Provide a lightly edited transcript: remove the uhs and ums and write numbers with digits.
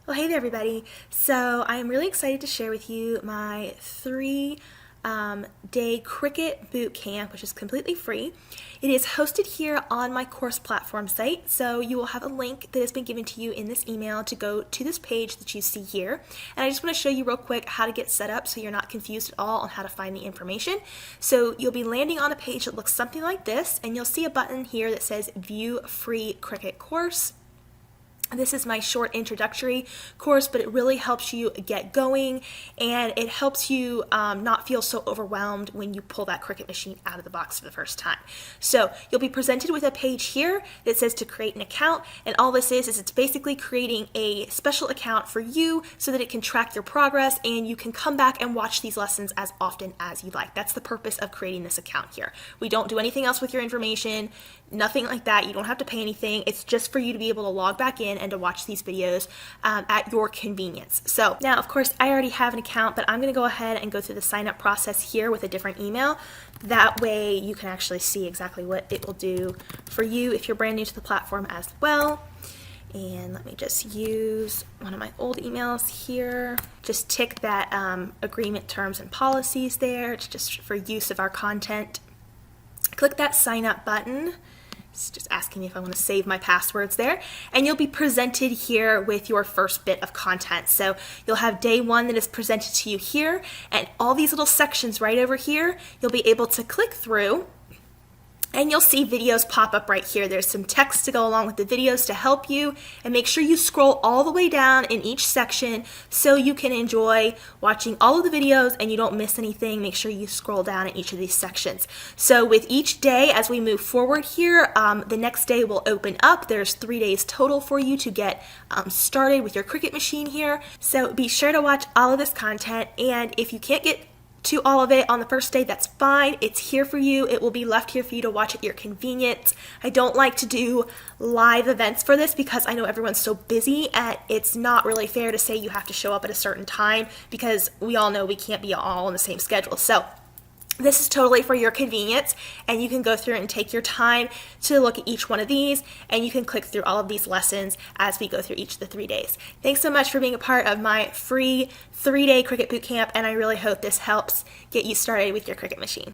Well, hey there, everybody. So I am really excited to share with you my 3-day Cricut Bootcamp, which is completely free. It is hosted here on my course platform site, so you will have a link that has been given to you in this email to go to this page that you see here. And I just want to show you real quick how to get set up so you're not confused at all on how to find the information. So you'll be landing on a page that looks something like this, and you'll see a button here that says View Free Cricut Course. This is my short introductory course, but it really helps you get going, and it helps you not feel so overwhelmed when you pull that Cricut machine out of the box for the first time. So you'll be presented with a page here that says to create an account, and all this is it's basically creating a special account for you so that it can track your progress and you can come back and watch these lessons as often as you like. That's the purpose of creating this account here. We don't do anything else with your information, nothing like that. You don't have to pay anything. It's just for you to be able to log back in and to watch these videos at your convenience. So now, of course, I already have an account, but I'm going to go ahead and go through the sign up process here with a different email. That way you can actually see exactly what it will do for you if you're brand new to the platform as well. And let me just use one of my old emails here. Just tick that agreement terms and policies there. It's just for use of our content. Click that sign up button. It's just asking me if I want to save my passwords there, and you'll be presented here with your first bit of content. So you'll have day one that is presented to you here, and all these little sections right over here you'll be able to click through, and you'll see videos pop up right here. There's some text to go along with the videos to help you, and make sure you scroll all the way down in each section so you can enjoy watching all of the videos and you don't miss anything. Make sure you scroll down in each of these sections. So with each day as we move forward here, the next day will open up. There's 3 days total for you to get started with your Cricut machine here. So be sure to watch all of this content, and if you can't get to all of it on the first day, that's fine. It's here for you. It will be left here for you to watch at your convenience. I don't like to do live events for this because I know everyone's so busy, and it's not really fair to say you have to show up at a certain time because we all know we can't be all on the same schedule. So this is totally for your convenience, and you can go through and take your time to look at each one of these, and you can click through all of these lessons as we go through each of the 3 days. Thanks so much for being a part of my free 3-day Cricut Bootcamp, and I really hope this helps get you started with your Cricut machine.